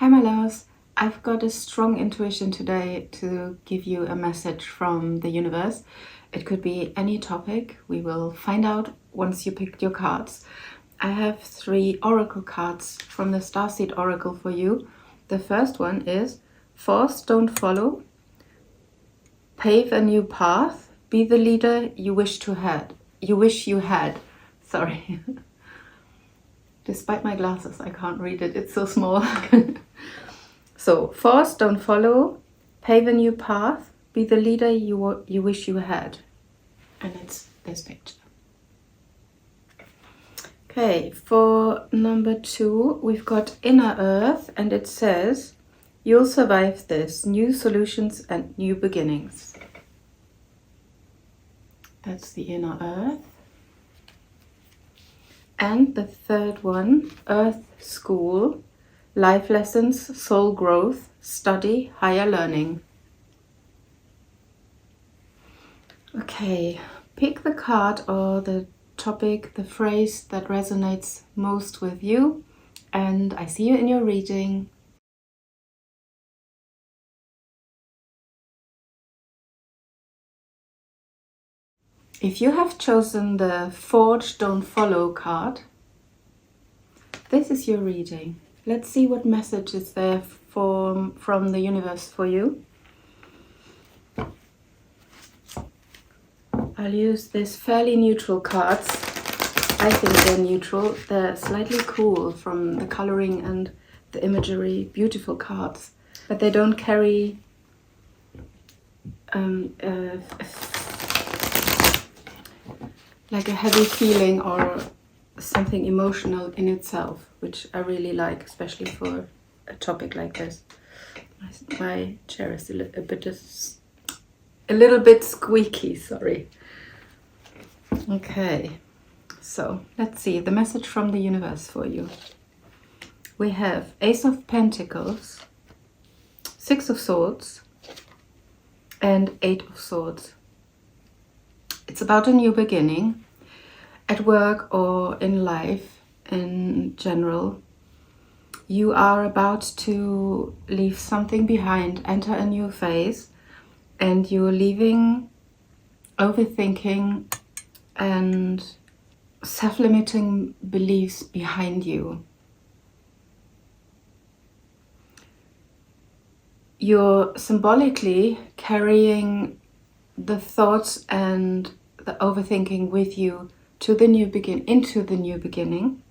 Hi my loves, I've got a strong intuition today to give you a message from the universe. It could be any topic. We will find out once you picked your cards. I have 3 oracle cards from the Starseed Oracle for you. The first one is Force, Don't Follow, Pave a New Path, Be the Leader you wish you had. Sorry. Despite my glasses, I can't read it. It's so small. So, force, don't follow, pave a new path, be the leader you wish you had. And it's this picture. Okay, for number 2, we've got Inner Earth, and it says, you'll survive this, new solutions and new beginnings. That's the Inner Earth. And the third one, Earth School, life lessons, soul growth, study, higher learning. Okay, pick the card or the topic, the phrase that resonates most with you, and I see you in your reading. If you have chosen the Forge, Don't Follow card, this is your reading. Let's see what message is there from the universe for you. I'll use these fairly neutral cards. I think they're neutral. They're slightly cool from the coloring and the imagery. Beautiful cards. But they don't carry like a heavy feeling or something emotional in itself, which I really like, especially for a topic like this. My chair is a little bit squeaky, sorry. Okay, so let's see the message from the universe for you. We have Ace of Pentacles, 6 of Swords, and 8 of Swords. It's about a new beginning at work or in life in general. You are about to leave something behind, enter a new phase, and you're leaving overthinking and self-limiting beliefs behind you. You're symbolically carrying the thoughts and the overthinking with you to the into the new beginning,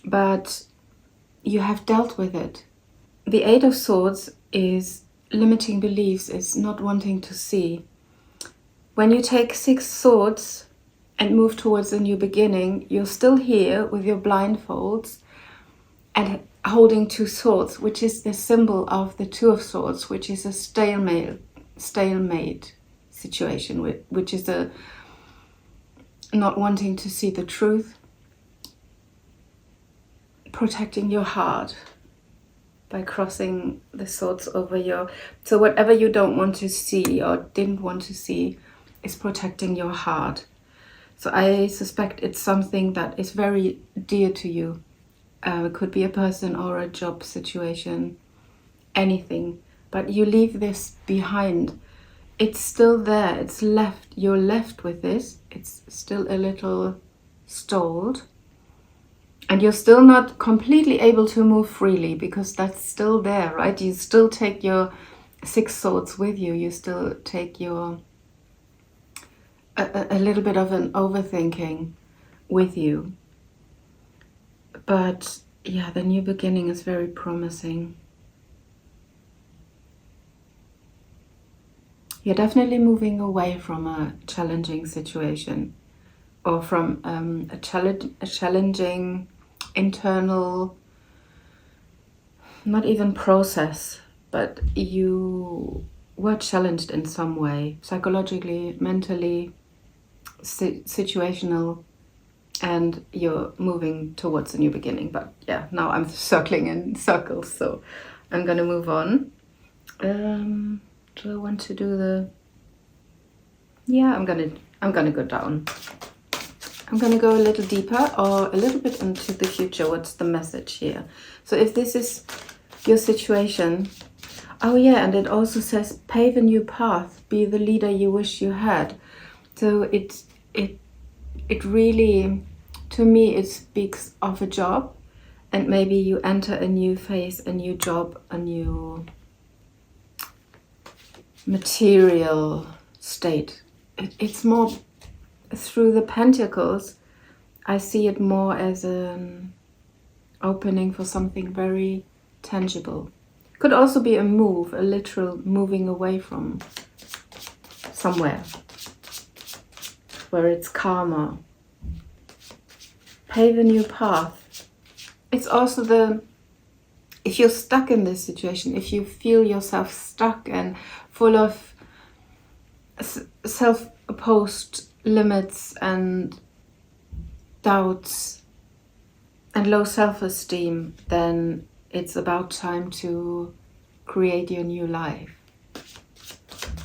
but you have dealt with it. The 8 of Swords is limiting beliefs, is not wanting to see. When you take 6 swords and move towards a new beginning, you're still here with your blindfolds and holding 2 swords, which is the symbol of the 2 of Swords, which is a stalemate situation, which is a not wanting to see the truth, protecting your heart by crossing the swords over your... So whatever you don't want to see or didn't want to see is protecting your heart. So I suspect it's something that is very dear to you. It could be a person or a job situation, anything. But you leave this behind. It's still there, it's left, you're left with this. It's still a little stalled. And you're still not completely able to move freely because that's still there, right? You still take your 6 swords with you. You still take your a little bit of an overthinking with you. But yeah, the new beginning is very promising. You're definitely moving away from a challenging situation or from a challenging internal, not even process, but you were challenged in some way, psychologically, mentally, situational, and you're moving towards a new beginning. But yeah, now I'm circling in circles, so I'm gonna move on. Do I want to do the... Yeah, I'm gonna go down. I'm going to go a little deeper or a little bit into the future. What's the message here? So if this is your situation, oh yeah, and it also says pave a new path, be the leader you wish you had. So it really, to me, it speaks of a job, and maybe you enter a new phase, a new job, a new material state. It's more through the pentacles. I see it more as an opening for something very tangible. Could also be a move, a literal moving away from somewhere where it's calmer. Pave a new path. It's also if you're stuck in this situation, if you feel yourself stuck and full of self-imposed limits and doubts and low self-esteem, then it's about time to create your new life.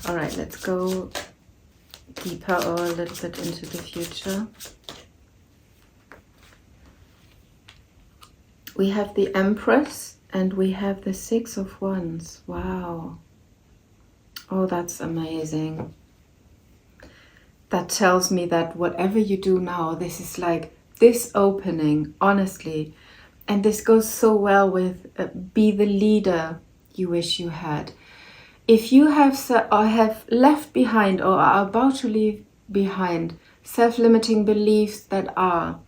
All right, let's go deeper or a little bit into the future. We have the Empress and we have the Six of Wands. Wow. Oh, that's amazing. That tells me that whatever you do now, this is like this opening, honestly. And this goes so well with be the leader you wish you had. If you have left behind or are about to leave behind self-limiting beliefs that are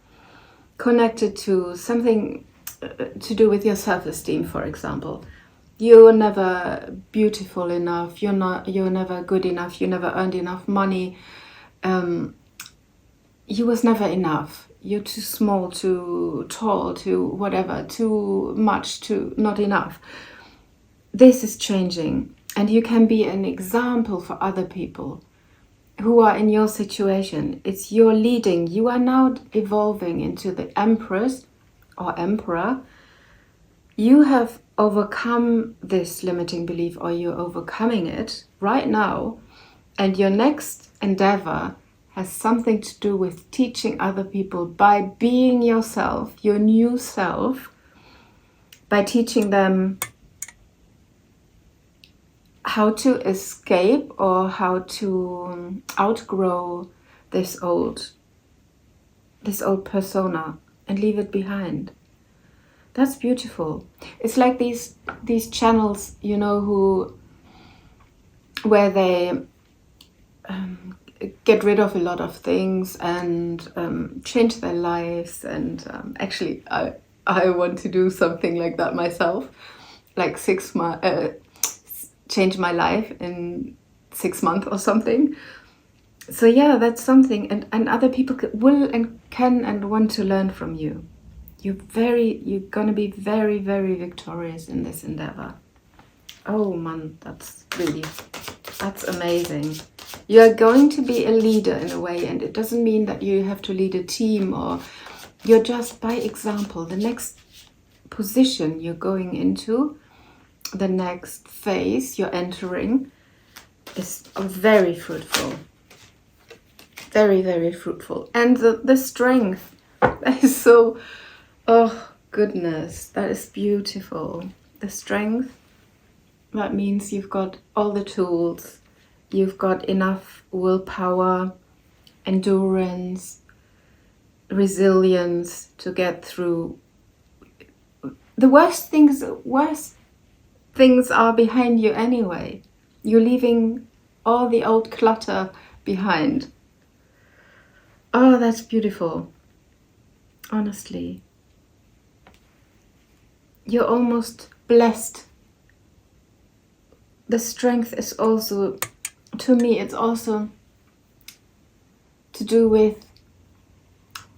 connected to something to do with your self-esteem, for example, you're never beautiful enough, you're never good enough, you never earned enough money, you was never enough, you're too small, too tall, too whatever, too much, too not enough. This is changing, and you can be an example for other people who are in your situation. It's your leading. You are now evolving into the Empress or Emperor. You have overcome this limiting belief, or you're overcoming it right now, and your next endeavor has something to do with teaching other people by being yourself, your new self, by teaching them how to escape or how to outgrow this old persona and leave it behind. That's beautiful. It's like these channels, you know, where they get rid of a lot of things and change their lives. And actually, I want to do something like that myself, like change my life in 6 months or something. So yeah, that's something, and other people will and can and want to learn from you. You're gonna be very, very victorious in this endeavor. Oh man, that's amazing. You're going to be a leader in a way, and it doesn't mean that you have to lead a team, or you're just by example. The next position you're going into, the next phase you're entering, is very fruitful. Very, very fruitful. And the strength, that is so, oh goodness, that is beautiful. The strength, that means you've got all the tools, you've got enough willpower, endurance, resilience to get through. The worst things are behind you anyway. You're leaving all the old clutter behind. Oh, that's beautiful. Honestly. You're almost blessed. The strength is also, to me, it's also to do with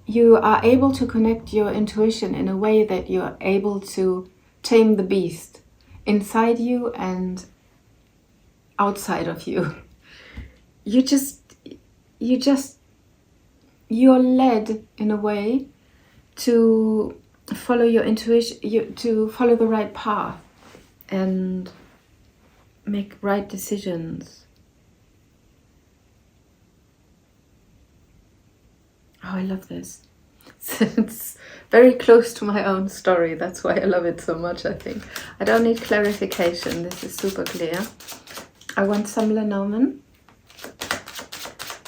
you are able to connect your intuition in a way that you're able to tame the beast inside you and outside of you. You're led in a way to follow your intuition, to follow the right path and make right decisions. Oh, I love this. It's very close to my own story. That's why I love it so much, I think. I don't need clarification. This is super clear. I want some Lenormand.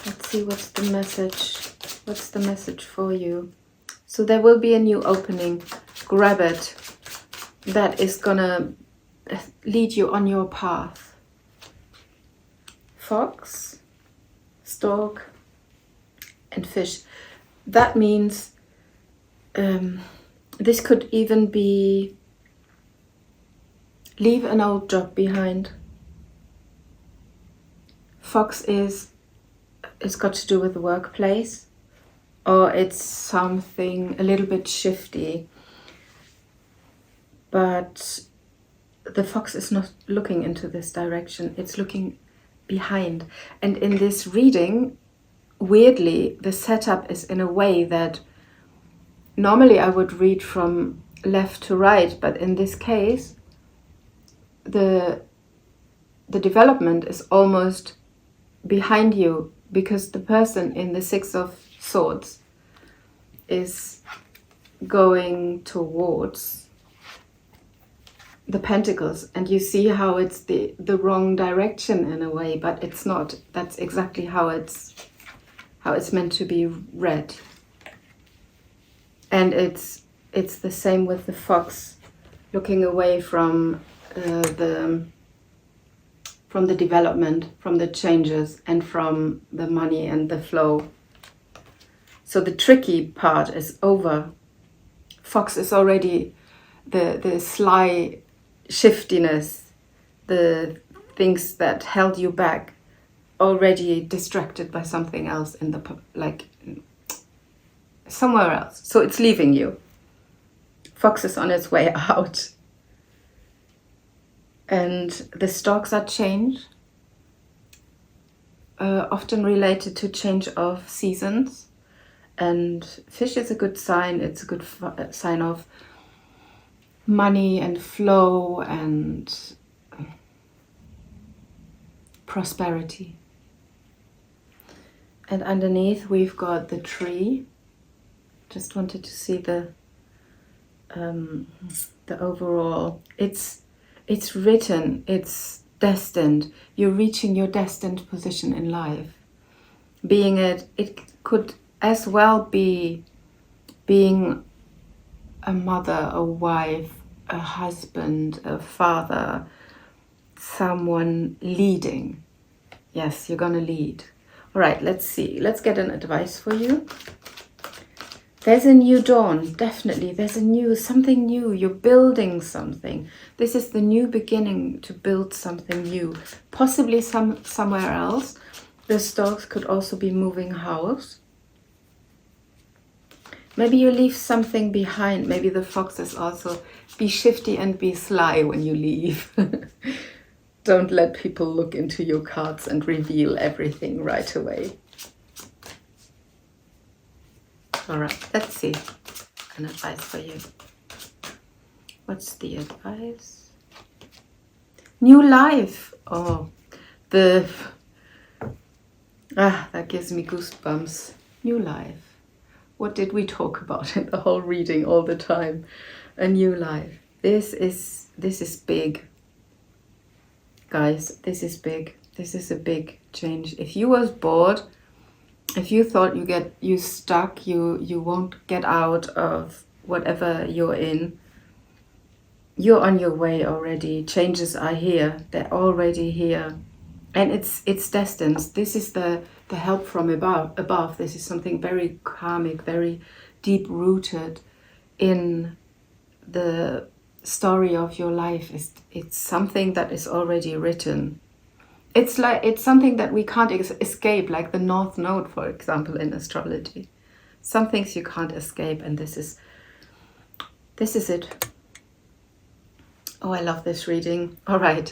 Let's see what's the message. What's the message for you? So there will be a new opening. Grab it. That is gonna lead you on your path. Fox, stork, and fish. That means this could even be leave an old job behind. Fox is, it's got to do with the workplace, or it's something a little bit shifty. But the fox is not looking into this direction, it's looking behind. And in this reading, weirdly, the setup is in a way that normally I would read from left to right, but in this case, the development is almost behind you, because the person in the Six of Swords is going towards the Pentacles, and you see how it's the wrong direction in a way, but it's not. That's exactly how it's meant to be read. And it's the same with the fox, looking away from the development, from the changes, and from the money and the flow. So the tricky part is over. Fox is already the sly shiftiness, the things that held you back, already distracted by something else in the somewhere else. So it's leaving you. Fox is on its way out. And the storks are change, often related to change of seasons. And fish is a good sign. It's a good sign of money and flow and prosperity. And underneath we've got the tree. Just wanted to see the overall. It's written, it's destined. You're reaching your destined position in life. Being it could as well be being a mother, a wife, a husband, a father, someone leading. Yes, you're gonna lead. All right, let's see. Let's get an advice for you. There's a new dawn, definitely. There's something new. You're building something. This is the new beginning to build something new. Possibly somewhere else. The storks could also be moving house. Maybe you leave something behind. Maybe the foxes also be shifty and be sly when you leave. Don't let people look into your cards and reveal everything right away. All right, let's see. An advice for you. What's the advice? New life. Oh, that gives me goosebumps. New life. What did we talk about in the whole reading all the time? A new life. This is big. Guys, this is big. This is a big change. If you was bored, if you thought you stuck, you won't get out of whatever you're in, you're on your way already. Changes are here. They're already here. And it's destined. This is the help from above. This is something very karmic, very deep-rooted in the story of your life. It's something that is already written. It's something that we can't escape, like the North Node, for example, in astrology. Some things you can't escape, and this is it. Oh, I love this reading. All right.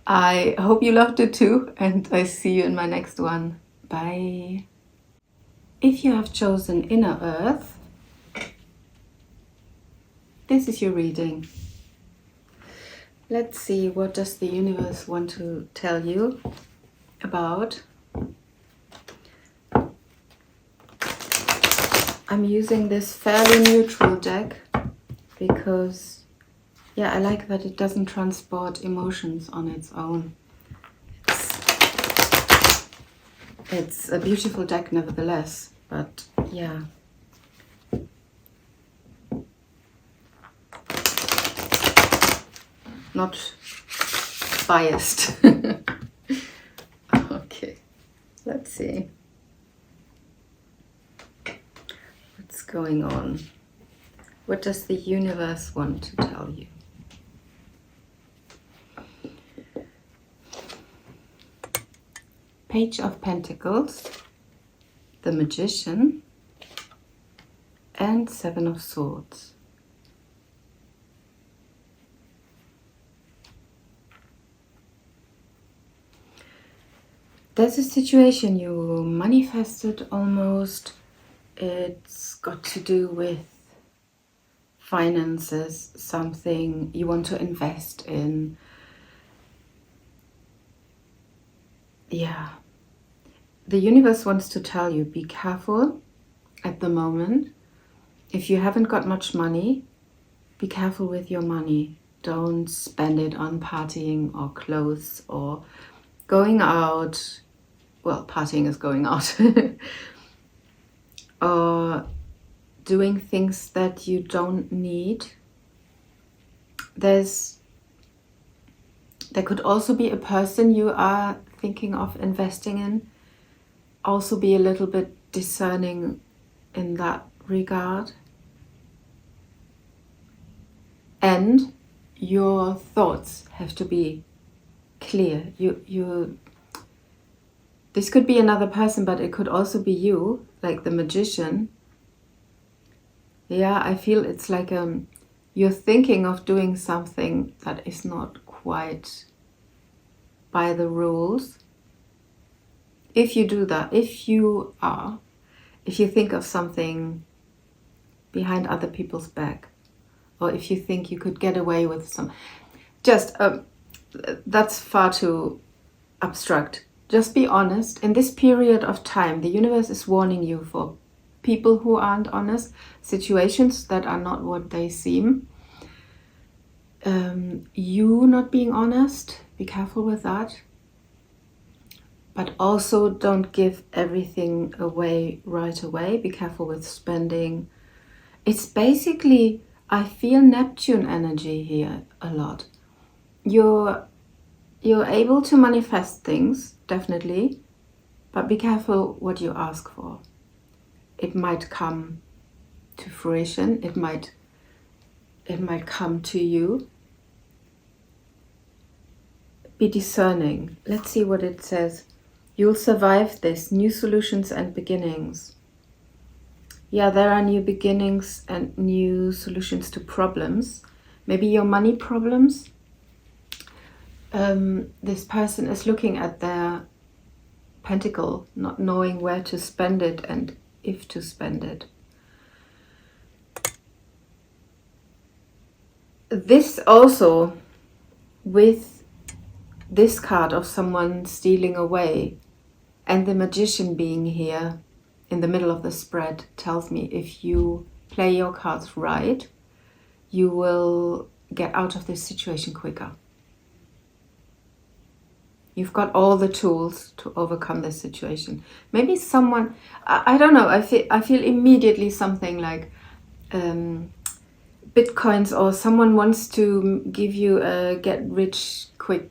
I hope you loved it too, and I see you in my next one. Bye. If you have chosen Inner Earth, this is your reading. Let's see, what does the universe want to tell you about I'm using this fairly neutral deck because, yeah, I like that it doesn't transport emotions on its own. It's a beautiful deck nevertheless, but yeah. Not biased. Okay, let's see. What's going on? What does the universe want to tell you? Page of Pentacles, the Magician, and Seven of Swords. There's a situation you manifested almost. It's got to do with finances, something you want to invest in. Yeah. The universe wants to tell you, be careful at the moment. If you haven't got much money, be careful with your money. Don't spend it on partying or clothes or going out. Well, partying is going out. Or doing things that you don't need. There could also be a person you are thinking of investing in. Also be a little bit discerning in that regard. And your thoughts have to be clear. This could be another person, but it could also be you, like the Magician. Yeah, I feel it's like you're thinking of doing something that is not quite by the rules. If you do that, if you think of something behind other people's back, or if you think you could get away with that's far too abstract. Just be honest. In this period of time, the universe is warning you for people who aren't honest, situations that are not what they seem. You not being honest, be careful with that. But also don't give everything away right away. Be careful with spending. It's basically, I feel Neptune energy here a lot. You're able to manifest things, definitely, but be careful what you ask for. It might come to fruition. It might come to you. Be discerning. Let's see what it says. You'll survive this. New solutions and beginnings. Yeah, there are new beginnings and new solutions to problems. Maybe your money problems. This person is looking at their pentacle, not knowing where to spend it and if to spend it. This also, with this card of someone stealing away and the Magician being here in the middle of the spread, tells me if you play your cards right, you will get out of this situation quicker. You've got all the tools to overcome this situation. Maybe someone, I don't know, I feel immediately something like Bitcoins, or someone wants to give you a get rich quick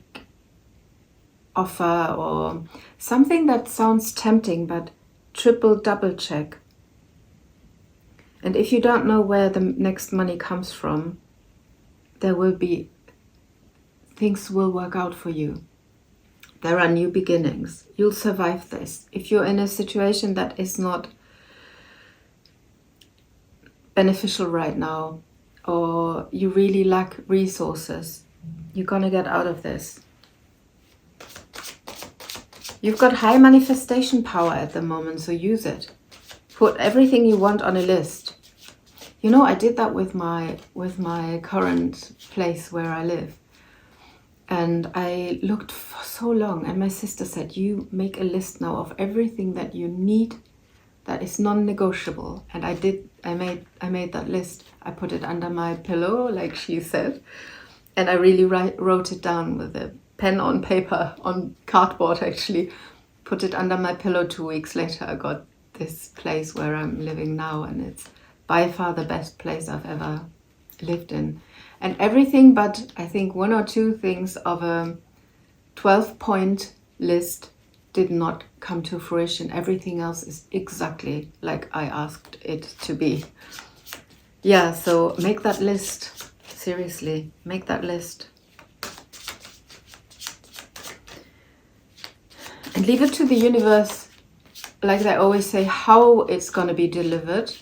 offer or something that sounds tempting, but double check. And if you don't know where the next money comes from, things will work out for you. There are new beginnings. You'll survive this. If you're in a situation that is not beneficial right now, or you really lack resources, you're gonna get out of this. You've got high manifestation power at the moment, so use it. Put everything you want on a list. You know, I did that with my current place where I live. And I looked for so long, and my sister said, you make a list now of everything that you need that is non-negotiable. And I made that list. I put it under my pillow, like she said, and I really wrote it down with a pen on paper, on cardboard actually. Put it under my pillow. 2 weeks later, I got this place where I'm living now, and it's by far the best place I've ever lived in. And everything but, I think, 1 or 2 things of a 12-point list did not come to fruition. Everything else is exactly like I asked it to be. Yeah, so make that list. Seriously, make that list. And leave it to the universe, like they always say, how it's going to be delivered.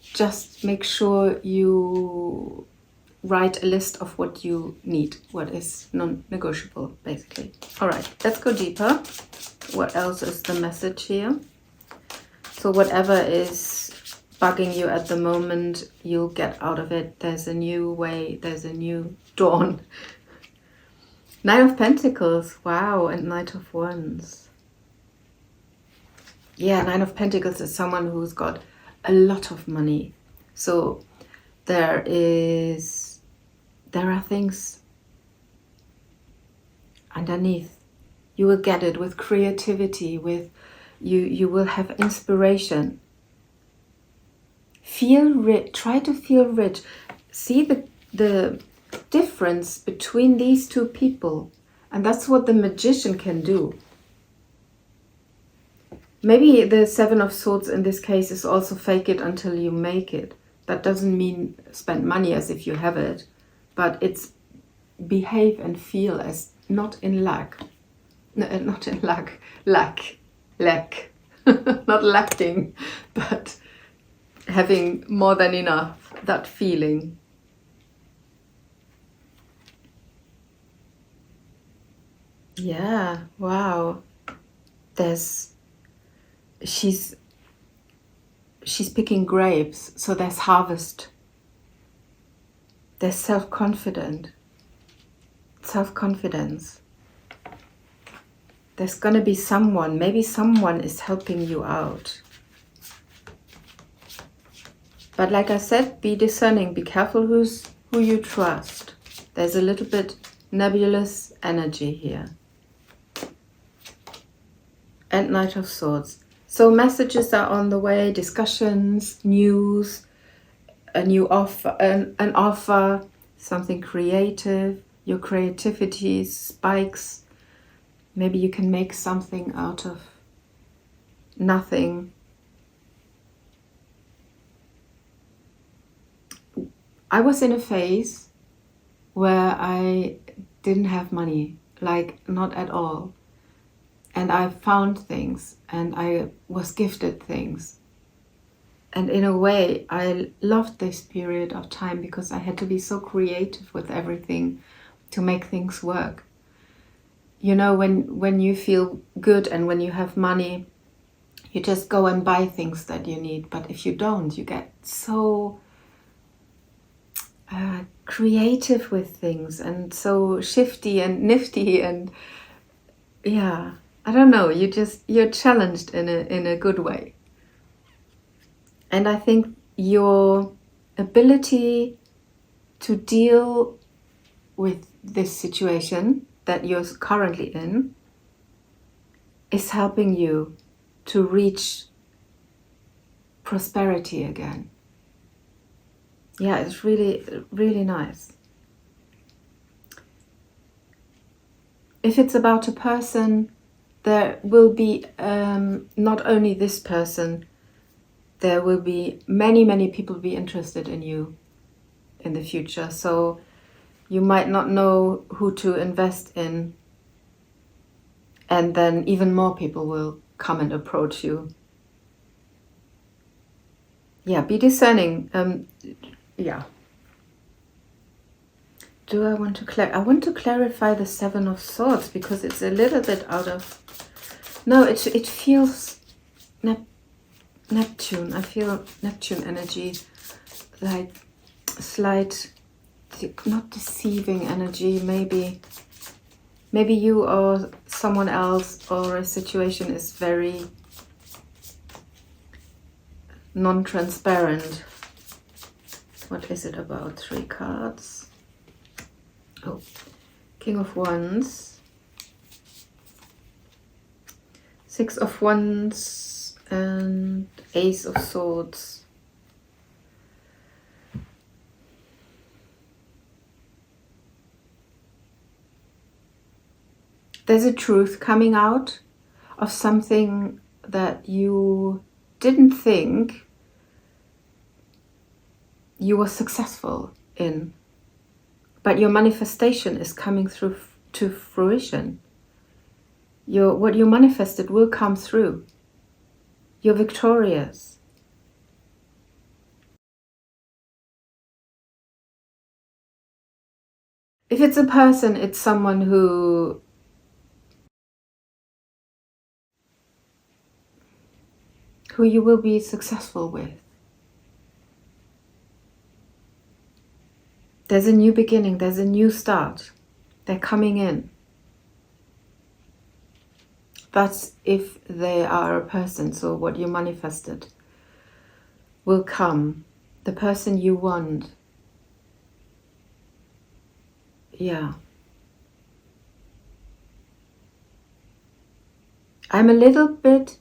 Just make sure you write a list of what you need, what is non-negotiable, basically. All right, let's go deeper. What else is the message here? So whatever is bugging you at the moment, you'll get out of it. There's a new way, there's a new dawn. Nine of Pentacles, wow, and Knight of Wands. Yeah, Nine of Pentacles is someone who's got a lot of money. So there are things underneath. You will get it with creativity, with you will have inspiration. Feel rich, try to feel rich. See the difference between these two people, and that's what the Magician can do. Maybe the Seven of Swords in this case is also fake it until you make it. That doesn't mean spend money as if you have it, but it's behave and feel as not in lack. No, not in lack, not lacking, but having more than enough, that feeling. Yeah, wow. She's picking grapes, so there's harvest. There's self-confidence. There's gonna be someone, maybe someone is helping you out. But like I said, be discerning, be careful who you trust. There's a little bit nebulous energy here. And Knight of Swords. So messages are on the way, discussions, news, a new offer, an offer, something creative. Your creativity spikes. Maybe you can make something out of nothing. I was in a phase where I didn't have money, like not at all. And I found things and I was gifted things. And in a way, I loved this period of time because I had to be so creative with everything to make things work. You know, when you feel good and when you have money, you just go and buy things that you need. But if you don't, you get so creative with things and so shifty and nifty and yeah. I don't know, you're challenged in a good way. And I think your ability to deal with this situation that you're currently in is helping you to reach prosperity again. Yeah, it's really, really nice. If it's about a person, there will be not only this person, there will be many people be interested in you in the future. So you might not know who to invest in, and then even more people will come and approach you. Yeah, be discerning. Yeah. Do I want to I want to clarify the Seven of Swords because it's a little bit out of... No, it feels Neptune. I feel Neptune energy, like slight, not deceiving energy. Maybe you or someone else or a situation is very non-transparent. What is it about? 3 cards. Oh, King of Wands, 6 of Wands, and Ace of Swords. There's a truth coming out of something that you didn't think you were successful in, but your manifestation is coming through to fruition. What you manifested will come through. You're victorious. If it's a person, it's someone who you will be successful with. There's a new beginning, there's a new start. They're coming in. That's if they are a person, so what you manifested will come. The person you want. Yeah. I'm a little bit,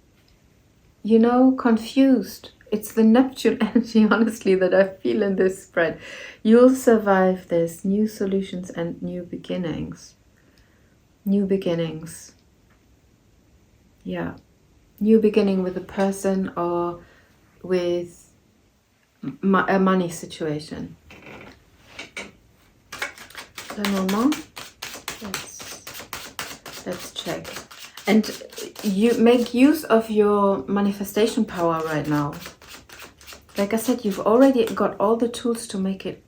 confused. It's the Neptune energy, honestly, that I feel in this spread. You'll survive this. New solutions and new beginnings. New beginnings. Yeah. New beginning with a person or with a money situation. Lenormand. Let's check. And you make use of your manifestation power right now. Like I said, you've already got all the tools to make it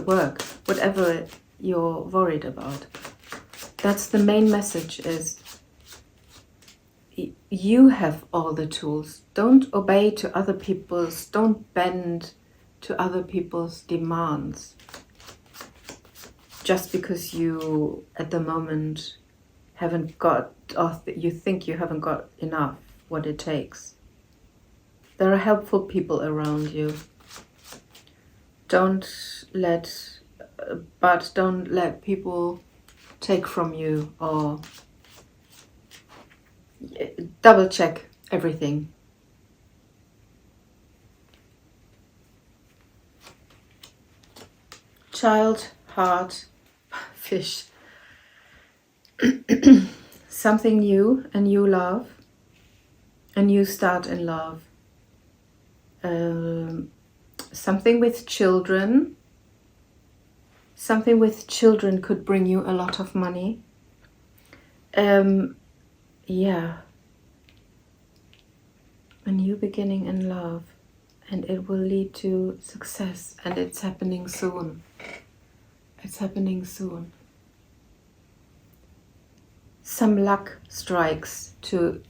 work, whatever you're worried about. That's the main message, is you have all the tools. Don't obey to other people's, don't bend to other people's demands. Just because you, at the moment, haven't got, or you think you haven't got enough, what it takes. There are helpful people around you. Don't let people take from you, or double check everything. Child, heart, fish. Something new, a new love, a new start in love. Something with children. Something with children could bring you a lot of money. Yeah. A new beginning in love. And it will lead to success. And it's happening soon. It's happening soon. Some luck strikes to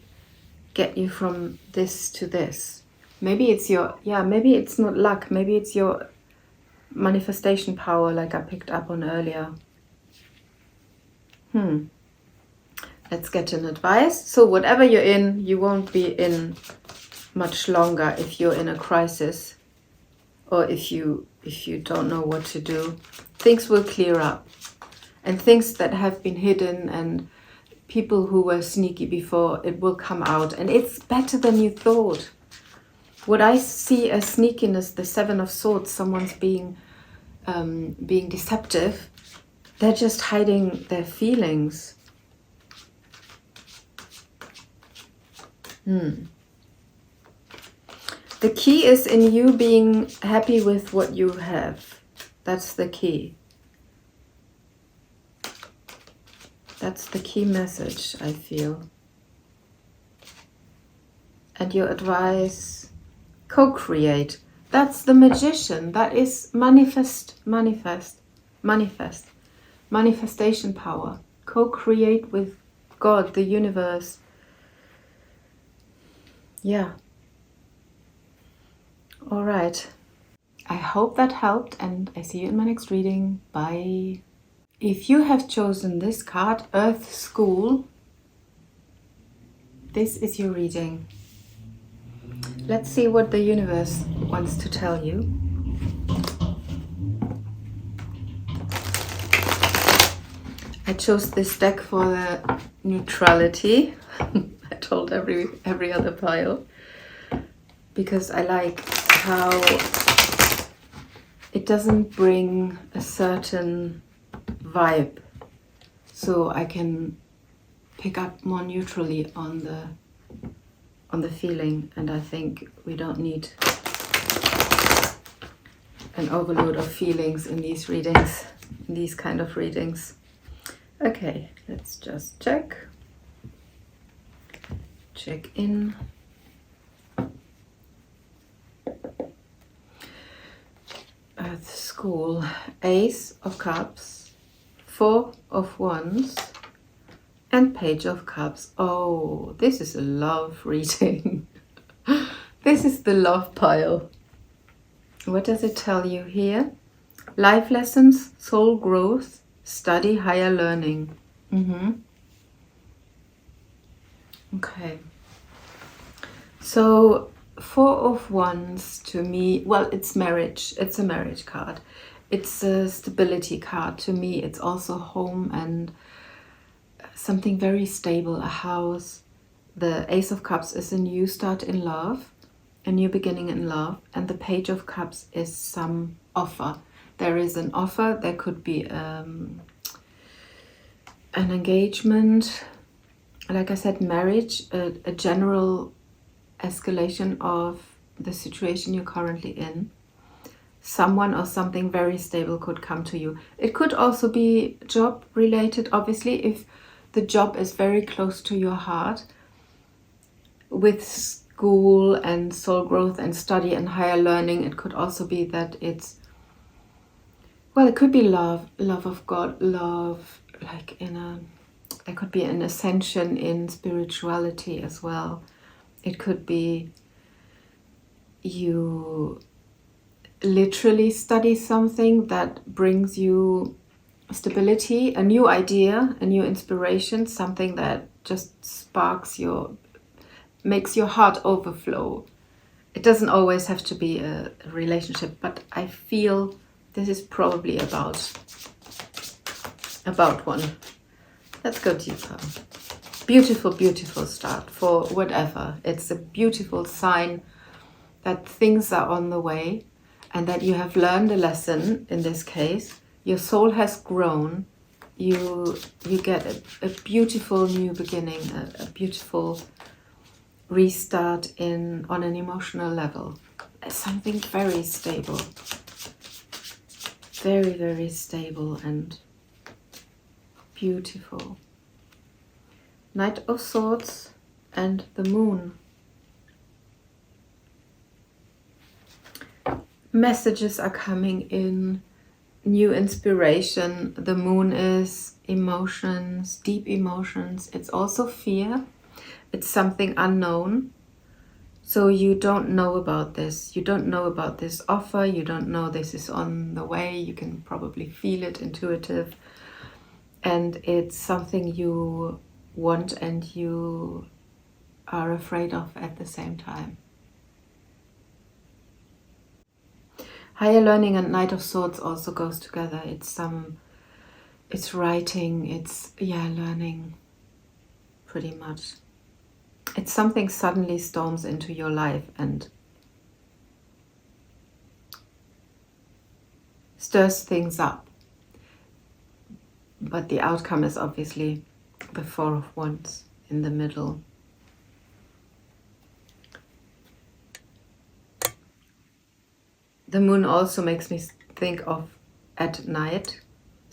get you from this to this. Maybe it's maybe it's not luck, maybe it's your manifestation power, like I picked up on earlier. Let's get an advice. So whatever you're in, you won't be in much longer if you're in a crisis, or if you don't know what to do. Things will clear up, and things that have been hidden and people who were sneaky before, it will come out, and it's better than you thought. What I see as sneakiness, the 7 of Swords, someone's being deceptive. They're just hiding their feelings. The key is in you being happy with what you have. That's the key. That's the key message, I feel. And your advice, co-create. That's the magician. That is manifestation power. Co-create with God, the universe. Yeah. All right. I hope that helped, and I see you in my next reading. Bye. If you have chosen this card, Earth School, this is your reading. Let's see what the universe wants to tell you. I chose this deck for the neutrality. I told every other pile, because I like how it doesn't bring a certain vibe, so I can pick up more neutrally on the feeling, and I think we don't need an overload of feelings in these readings, in these kind of readings. Okay, let's just check in. Earth School, Ace of Cups, Four of Wands, and Page of Cups. Oh, this is a love reading. This is the love pile. What does it tell you here? Life lessons, soul growth, study higher learning. Okay. So Four of Wands to me, well, it's marriage. It's a marriage card. It's a stability card. To me, it's also home and something very stable, a house. The Ace of Cups is a new start in love, a new beginning in love. And the Page of Cups is some offer. There is an offer. There could be an engagement. Like I said, marriage, a general escalation of the situation you're currently in. Someone or something very stable could come to you. It could also be job related, obviously, if the job is very close to your heart, with school and soul growth and study and higher learning. It could also be that it's, well, it could be love of God, love, like there could be an ascension in spirituality as well. It could be you literally study something that brings you stability, a new idea, a new inspiration, something that just sparks makes your heart overflow. It doesn't always have to be a relationship, but I feel this is probably about one. Let's go deeper. Beautiful, beautiful start for whatever. It's a beautiful sign that things are on the way and that you have learned a lesson. In this case, your soul has grown. You get a beautiful new beginning, a beautiful restart on an emotional level. Something very stable. Very, very stable and beautiful. Knight of Swords and the Moon. Messages are coming in, new inspiration. The Moon is emotions, deep emotions. It's also fear. It's something unknown. So you don't know about this. You don't know about this offer. You don't know this is on the way. You can probably feel it, intuitive. And it's something you want and you are afraid of at the same time. Higher learning and Knight of Swords also goes together. It's writing, it's learning, pretty much. It's something suddenly storms into your life and stirs things up. But the outcome is obviously the Four of Wands in the middle. The Moon also makes me think of at night.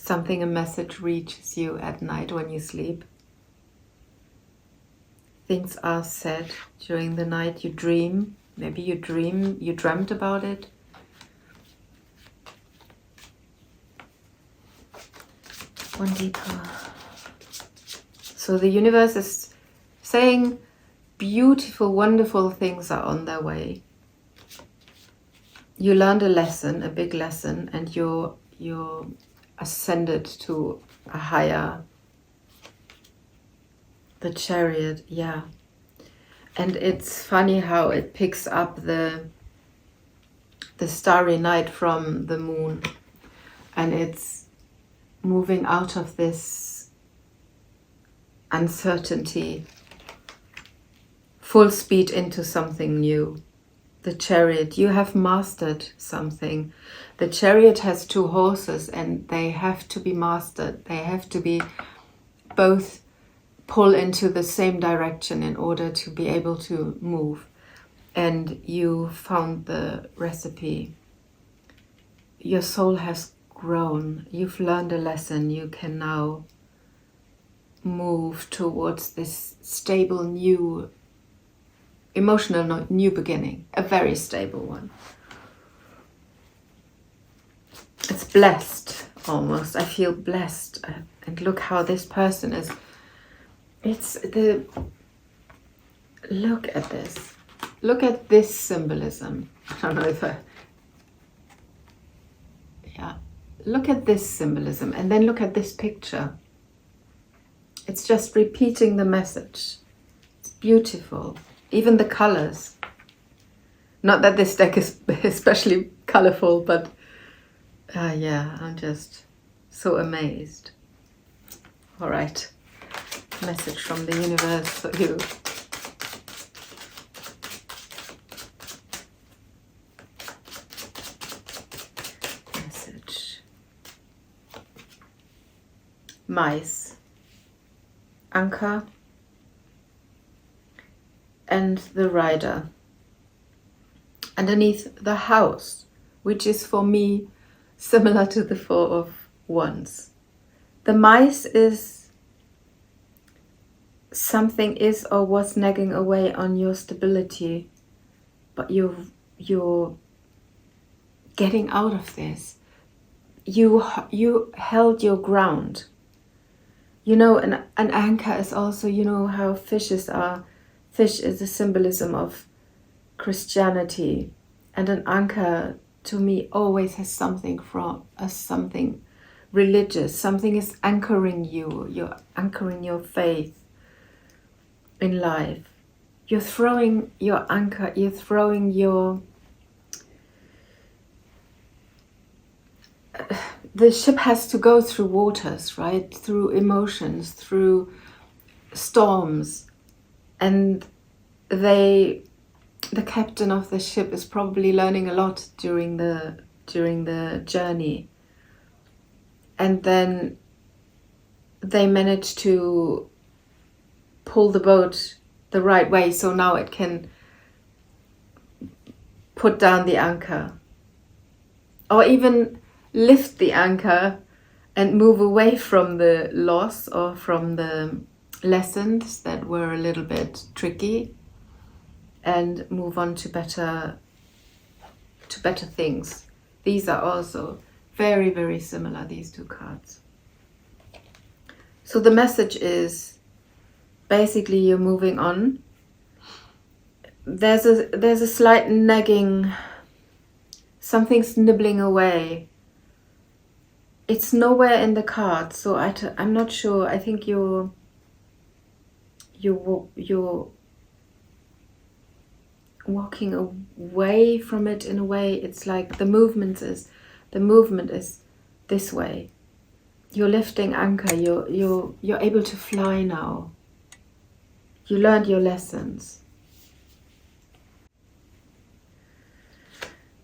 A message reaches you at night when you sleep. Things are said during the night. You dream. Maybe you dreamt about it. One deeper. So the universe is saying beautiful, wonderful things are on their way. You learned a lesson, a big lesson, and you're ascended to a higher. The Chariot, yeah. And it's funny how it picks up the starry night from the moon, and it's moving out of this uncertainty, full speed into something new. The Chariot, you have mastered something. The Chariot has 2 horses and they have to be mastered. They have to be both pull into the same direction in order to be able to move. And you found the recipe. Your soul has grown. You've learned a lesson. You can now move towards this stable new emotional new beginning, a very stable one. It's blessed almost. I feel blessed. And look how this person is. Look at this. Look at this symbolism. I don't know if yeah. Look at this symbolism and then look at this picture. It's just repeating the message. It's beautiful. Even the colors. Not that this deck is especially colorful, but yeah, I'm just so amazed. All right, message from the universe for you. Message. Mice. Anchor. And the rider underneath the house, which is for me similar to the 4 of Wands. The mice is something is or was nagging away on your stability, but you're getting out of this. You held your ground. You know, an anchor is also, you know how fishes are. Fish is a symbolism of Christianity, and an anchor to me always has something from something religious. Something is anchoring you. You're anchoring your faith in life. You're throwing your anchor. You're throwing your. The ship has to go through waters, right? Through emotions, through storms. And the captain of the ship is probably learning a lot during the journey. And then they manage to pull the boat the right way, so now it can put down the anchor. Or even lift the anchor and move away from the loss or from the lessons that were a little bit tricky, and move on to better things. These are also very, very similar, these 2 cards. So the message is basically you're moving on. There's a slight nagging, something's nibbling away. It's nowhere in the cards, so I'm not sure. I think you're walking away from it in a way. It's like the movement is this way. You're lifting anchor. You're able to fly now. You learned your lessons.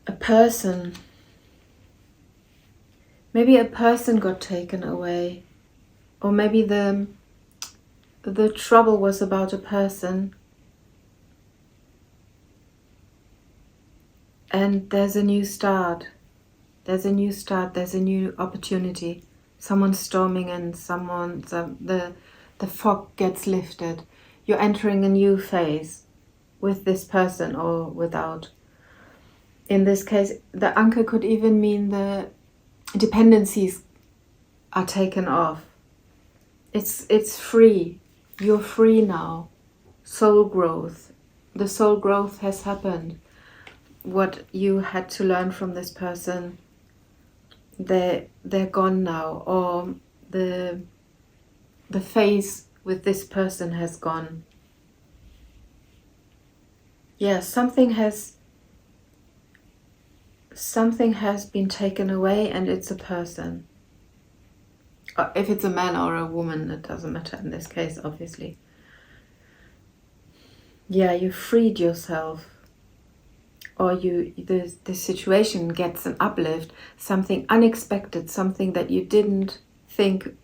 A person. Maybe a person got taken away, or maybe the trouble was about a person. And there's a new start. There's a new opportunity. Someone's storming in, the fog gets lifted. You're entering a new phase with this person or without. In this case, the anchor could even mean the dependencies are taken off. It's free. You're free now. Soul growth. The soul growth has happened. What you had to learn from this person, they're gone now, or the phase with this person has gone. Yeah, something has been taken away, and it's a person. If it's a man or a woman, it doesn't matter in this case, obviously. Yeah, you freed yourself, or the situation gets an uplift, something unexpected, something that you didn't think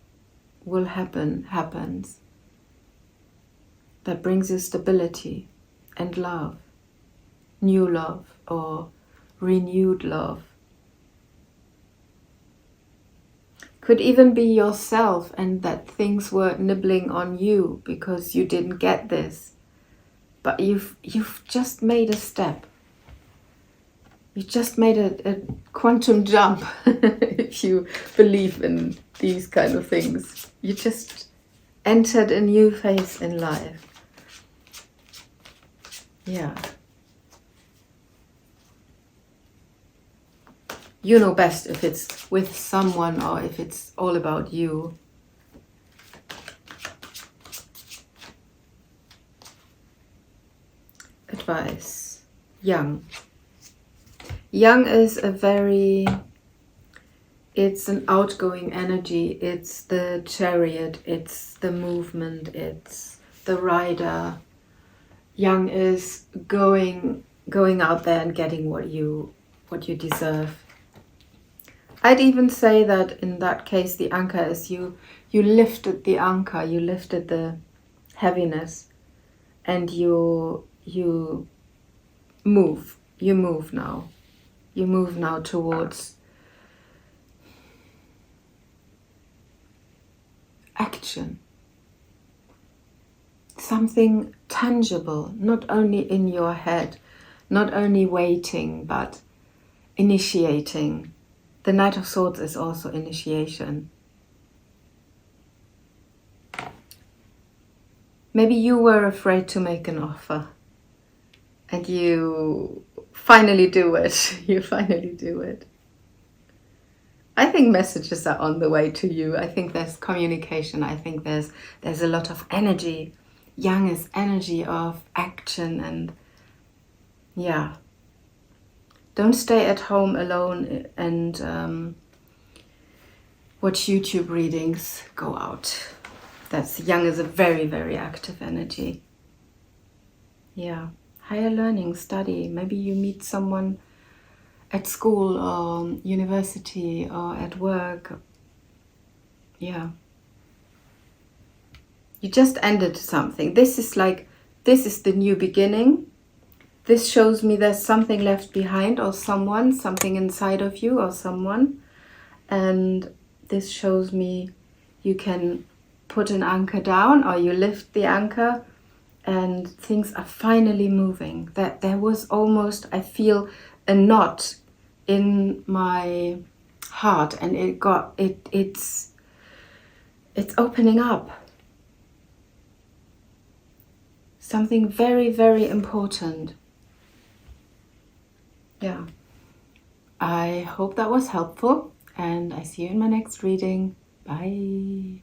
will happen, happens. That brings you stability and love, new love or renewed love. Could even be yourself, and that things were nibbling on you because you didn't get this. But you've just made a step. You just made a quantum jump, if you believe in these kind of things. You just entered a new phase in life. Yeah. You know best if it's with someone or if it's all about you. Advice. Young. Young is it's an outgoing energy. It's the chariot, it's the movement, it's the rider. Young is going out there and getting what you deserve. I'd even say that in that case, the anchor is you lifted the anchor, you lifted the heaviness, and you move. You move now. You move now towards action. Something tangible, not only in your head, not only waiting, but initiating. The Knight of Swords is also initiation. Maybe you were afraid to make an offer, and you finally do it. You finally do it. I think messages are on the way to you. I think there's communication. I think there's a lot of energy. Yang is energy of action, and yeah. Don't stay at home alone and watch YouTube readings. Go out. That's Yang is a very, very active energy. Yeah. Higher learning, study. Maybe you meet someone at school or university or at work. Yeah. You just ended something. This is the new beginning. This shows me there's something left behind, or something inside of you or someone. And this shows me you can put an anchor down, or you lift the anchor, and things are finally moving. That there was almost, I feel, a knot in my heart, and it's opening up. Something very, very important. Yeah. I hope that was helpful, and I see you in my next reading. Bye.